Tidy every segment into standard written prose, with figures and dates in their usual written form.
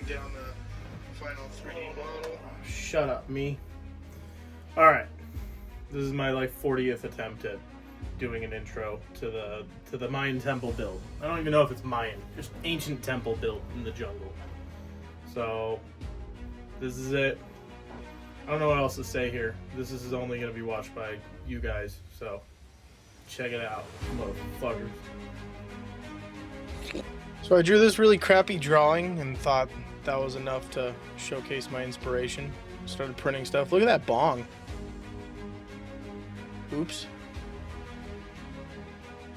Down the final 3D model. Shut up, me. Alright. This is my 40th attempt at doing an intro to the Mayan temple build. I don't even know if it's Mayan, just ancient temple built in the jungle. So this is it. I don't know what else to say here. This is only gonna be watched by you guys, so check it out, motherfuckers. So I drew this really crappy drawing and thought that was enough to showcase my inspiration. Started printing stuff. Look at that bong. Oops.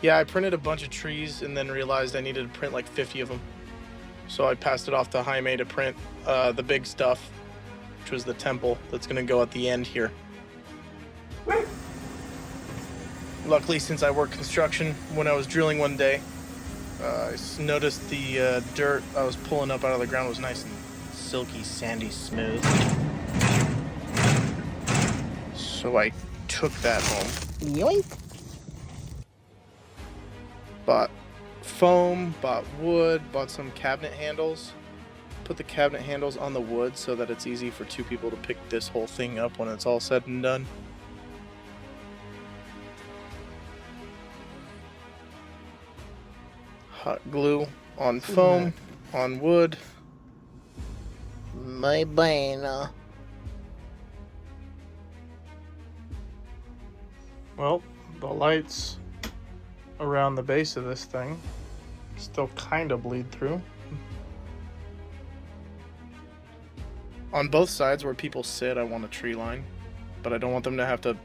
Yeah, I printed a bunch of trees and then realized I needed to print like 50 of them. So I passed it off to Jaime to print the big stuff, which was the temple that's going to go at the end here. Luckily, since I work construction, when I was drilling one day, I noticed the dirt I was pulling up out of the ground was nice and silky, sandy, smooth. So I took that home. Yoink! Bought foam, bought wood, bought some cabinet handles. Put the cabinet handles on the wood so that it's easy for two people to pick this whole thing up when it's all said and done. Hot glue on foam, on wood. My bueno. Well, the lights around the base of this thing still kind of bleed through. On both sides where people sit, I want a tree line, but I don't want them to have to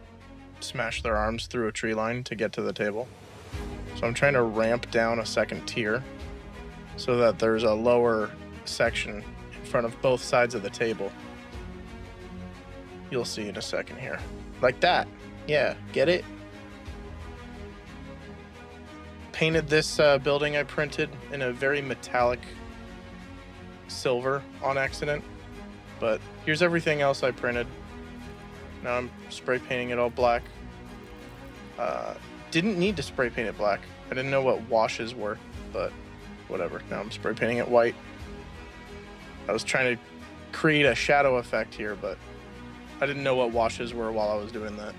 smash their arms through a tree line to get to the table. So I'm trying to ramp down a second tier so that there's a lower section in front of both sides of the table. You'll see in a second here. Like that. Yeah, get it? Painted this building I printed in a very metallic silver on accident. But here's everything else I printed. Now I'm spray painting it all black. Didn't need to spray paint it black. I didn't know what washes were, but whatever. Now I'm spray painting it white. I was trying to create a shadow effect here, but I didn't know what washes were while I was doing that.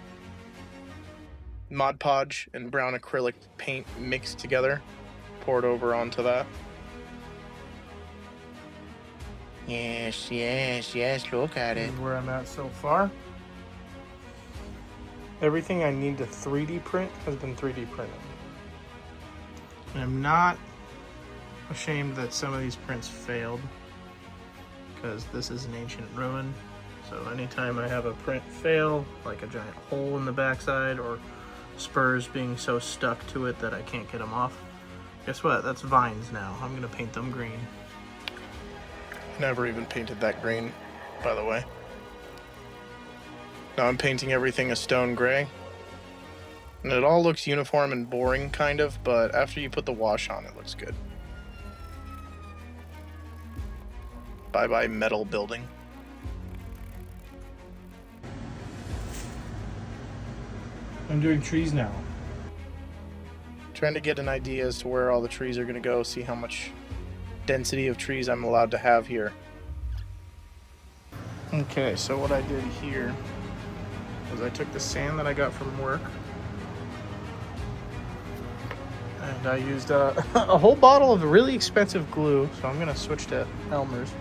Mod Podge and brown acrylic paint mixed together, poured over onto that. Yes, look at it. Where I'm at so far. Everything I need to 3D print has been 3D printed. And I'm not ashamed that some of these prints failed, because this is an ancient ruin. So anytime I have a print fail, like a giant hole in the backside or spurs being so stuck to it that I can't get them off, guess what? That's vines now. I'm gonna paint them green. Never even painted that green, by the way. Now I'm painting everything a stone gray. And it all looks uniform and boring, kind of, but after you put the wash on, it looks good. Bye-bye metal building. I'm doing trees now. Trying to get an idea as to where all the trees are going to go, see how much density of trees I'm allowed to have here. Okay, so what I did here was I took the sand that I got from work and I used a whole bottle of really expensive glue, so I'm going to switch to Elmer's.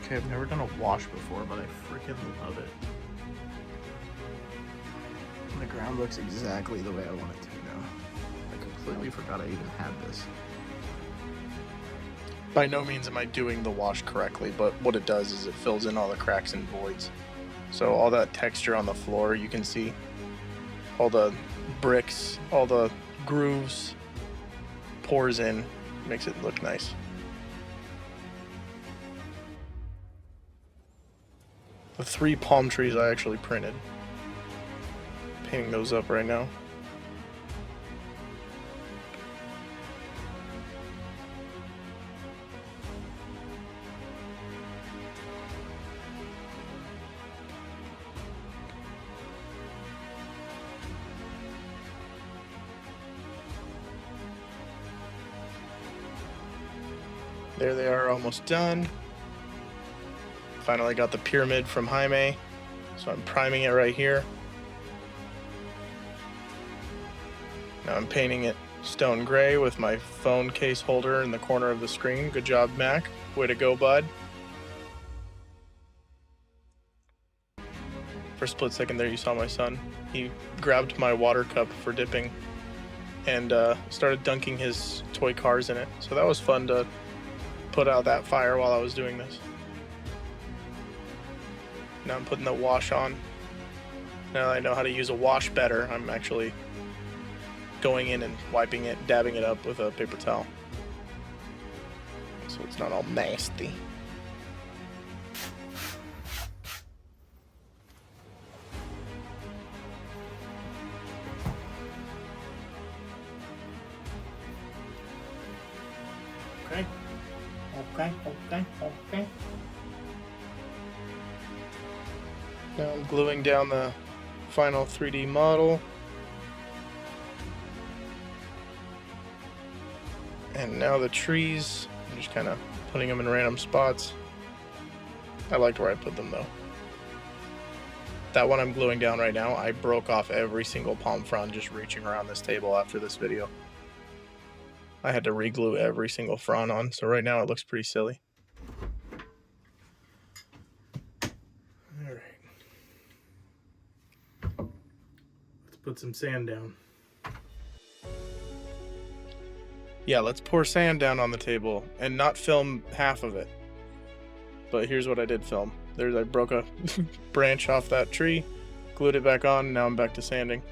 Okay, I've never done a wash before, but I freaking love it. And the ground looks exactly the way I want it to now. I completely forgot I even had this. By no means am I doing the wash correctly, but what it does is it fills in all the cracks and voids. So all that texture on the floor, you can see all the bricks, all the grooves, pours in, makes it look nice. The 3 palm trees I actually printed. Painting those up right now. There they are, almost done. Finally got the pyramid from Jaime, so I'm priming it right here. Now I'm painting it stone gray with my phone case holder in the corner of the screen. Good job, Mac. Way to go, bud. For a split second there, you saw my son. He grabbed my water cup for dipping and started dunking his toy cars in it. So that was fun to put out that fire while I was doing this. Now I'm putting the wash on. Now that I know how to use a wash better, I'm actually going in and wiping it, dabbing it up with a paper towel, so it's not all nasty. Okay. Now I'm gluing down the final 3D model. And now the trees, I'm just kind of putting them in random spots. I liked where I put them though. That one I'm gluing down right now, I broke off every single palm frond just reaching around this table after this video. I had to re-glue every single frond on, so right now it looks pretty silly. Alright. Let's put some sand down. Yeah, let's pour sand down on the table and not film half of it. But here's what I did film. I broke a branch off that tree, glued it back on, and now I'm back to sanding.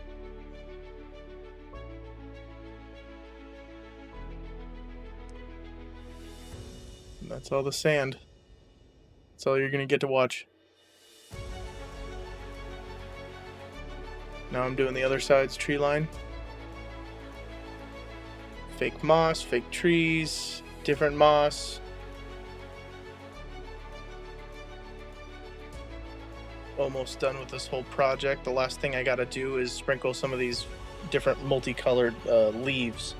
And that's all the sand. That's all you're gonna get to watch. Now I'm doing the other side's tree line. Fake moss, fake trees, different moss. Almost done with this whole project. The last thing I gotta do is sprinkle some of these different multicolored leaves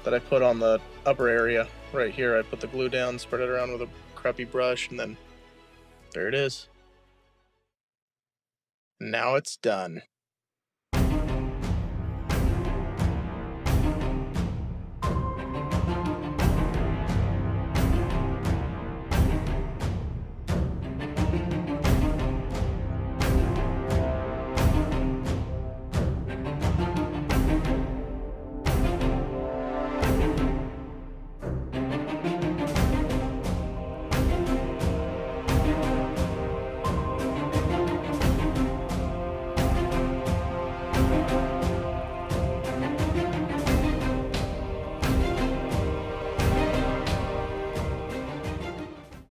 that I put on the upper area. Right here, I put the glue down, spread it around with a crappy brush, and then there it is. Now it's done.